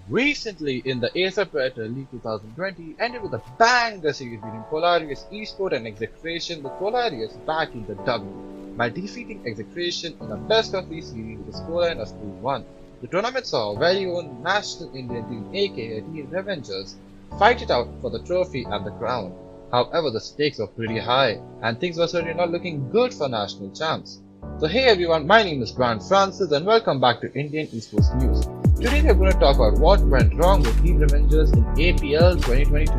Recently, in the Acer Predator League 2020, ended with a bang the series between Polaris Esports and Execration, with Polaris back in the W by defeating Execration in a best-of-3 series with a scoreline of 2-1. The tournament saw our very own national Indian team, aka Team Revengers, fight it out for the trophy and the crown. However, the stakes were pretty high, and things were certainly not looking good for national champs. So hey everyone, my name is Brian Francis and welcome back to Indian Esports News. Today we are going to talk about what went wrong with Team Revengers in APL 2022.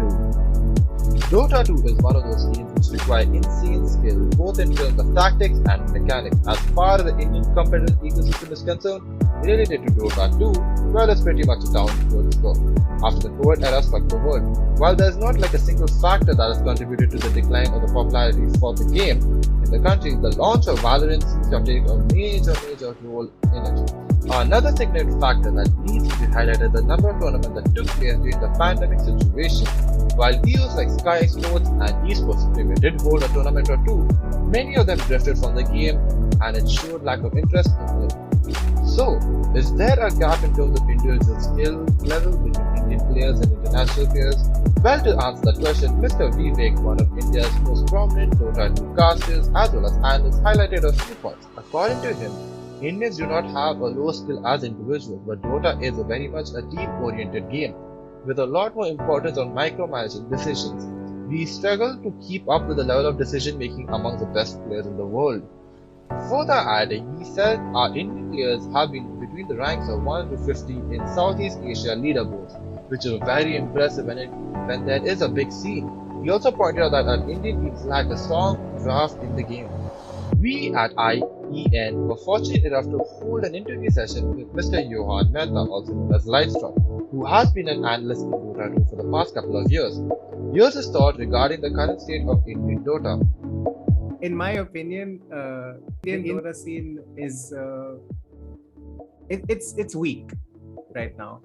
Dota 2 is one of those games which require insane skill both in terms of tactics and mechanics. As far as the Indian competitive ecosystem is concerned, related to Dota 2, well, it's pretty much a down-to-earth score. After the COVID era struck the world, while there's not like a single factor that has contributed to the decline of the popularity for the game in the country, the launch of Valorant seems to have taken a major role in it. Another significant factor that needs to be highlighted is the number of tournaments that took place during the pandemic situation. While deals like Sky Sports and Esports Premier did hold a tournament or two, many of them drifted from the game and it showed lack of interest in it. So, is there a gap in terms of individual skill level between Indian players and international players? Well, to answer that question, Mr. Vivek, one of India's most prominent Dota 2 casters as well as analysts, highlighted a few points. According to him, Indians do not have a low skill as individuals, but Dota is very much a team-oriented game, with a lot more importance on micromanaging decisions. We struggle to keep up with the level of decision making among the best players in the world. Further adding, he said our Indian players have been between the ranks of 1 to 50 in Southeast Asia leaderboards, which is very impressive when there is a big scene. He also pointed out that our Indian teams lack a strong draft in the game. We at IEN were fortunate enough to hold an interview session with Mr. Johan Mehta, also known as Lightstrike, who has been an analyst in Dota 2 for the past couple of years. Here's his thought regarding the current state of Indian Dota. In my opinion, Indian Dota scene is it's weak right now.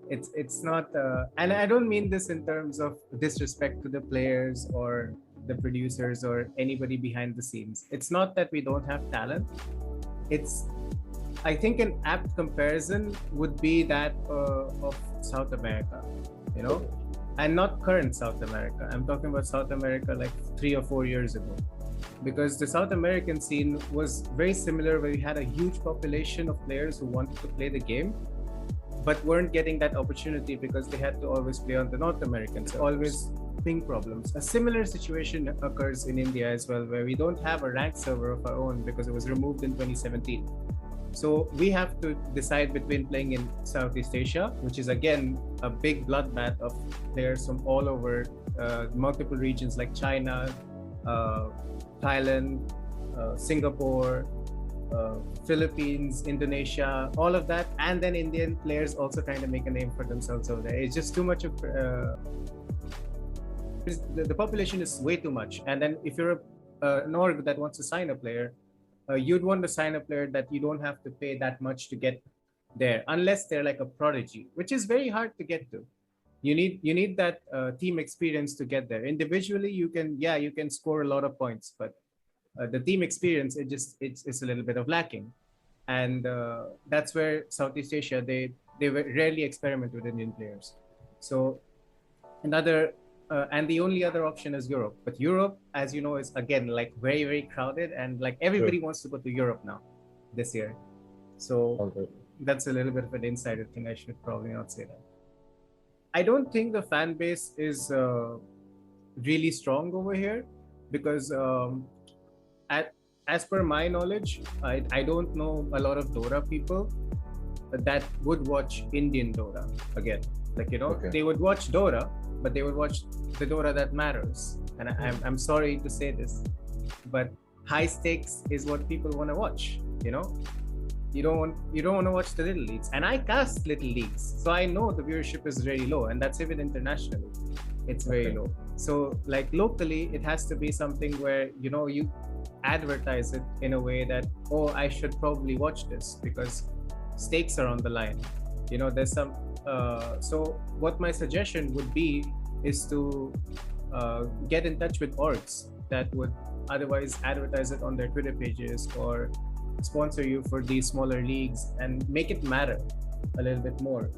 It's not, and I don't mean this in terms of disrespect to the players or the producers or anybody behind the scenes. It's not that we don't have talent. I think an apt comparison would be that of South America, you know, and not current South America. I'm talking about South America like 3 or 4 years ago, because the South American scene was very similar, where we had a huge population of players who wanted to play the game but weren't getting that opportunity because they had to always play on the North American side. Always ping problems. A similar situation occurs in India as well, where we don't have a ranked server of our own because it was removed in 2017. So we have to decide between playing in Southeast Asia, which is again a big bloodbath of players from all over multiple regions like China, Thailand, Singapore, Philippines, Indonesia, all of that, and then Indian players also trying to make a name for themselves over there. It's just too much of the population is way too much. And then if you're an org that wants to sign a player, you'd want to sign a player that you don't have to pay that much to get there, unless they're like a prodigy, which is very hard to get to. You need that team experience to get there. Individually, you can score a lot of points, but the team experience, it's a little bit of lacking. And that's where Southeast Asia, they rarely experiment with Indian players. So another and the only other option is Europe. But Europe, as you know, is again like very crowded, and like everybody wants to go to Europe now this year. So that's a little bit of an insider thing. I should probably not say that. I don't think the fan base is really strong over here, because as per my knowledge, I don't know a lot of Dota people that would watch Indian Dota again. Like, you know, they would watch Dota, but they would watch the Dota that matters. And I'm sorry to say this, but high stakes is what people want to watch. You know, you don't want to watch the little leagues. And I cast little leagues, so I know the viewership is very low, and that's even internationally, it's very low. So like locally, it has to be something where, you know, you advertise it in a way that, oh, I should probably watch this because stakes are on the line. You know, there's some so what my suggestion would be is to get in touch with orgs that would otherwise advertise it on their Twitter pages or sponsor you for these smaller leagues and make it matter. a little bit more.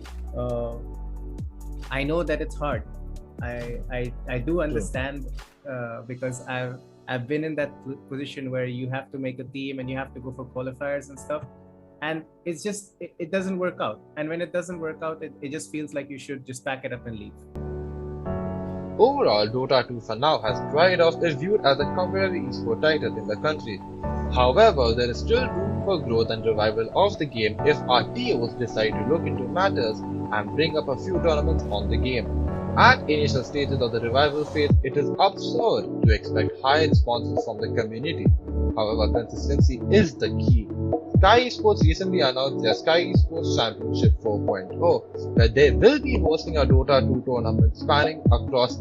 I know that it's hard. I do understand because I've been in that position where you have to make a team and you have to go for qualifiers and stuff, and it's just it doesn't work out. And when it doesn't work out, it just feels like you should just pack it up and leave. Overall, Dota 2 for now has dried off, is viewed as a competitive esport title in the country. However, there is still room for growth and revival of the game if our TOs decide to look into matters and bring up a few tournaments on the game. At initial stages of the revival phase, it is absurd to expect high responses from the community. However, consistency is the key. Sky Esports recently announced their Sky Esports Championship 4.0, where they will be hosting a Dota 2 tournament spanning across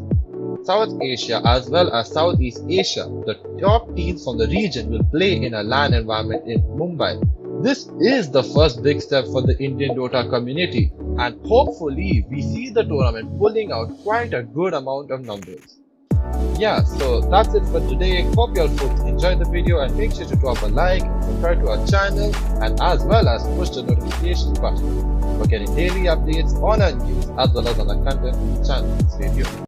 South Asia as well as Southeast Asia. The top teams from the region will play in a LAN environment in Mumbai. This is the first big step for the Indian Dota community, and hopefully we see the tournament pulling out quite a good amount of numbers. Yeah, so that's it for today. Hope you all folks enjoyed the video, and make sure to drop a like, subscribe to our channel, and as well as push the notification button for getting daily updates on our news as well as on our content on the channel. Stay tuned.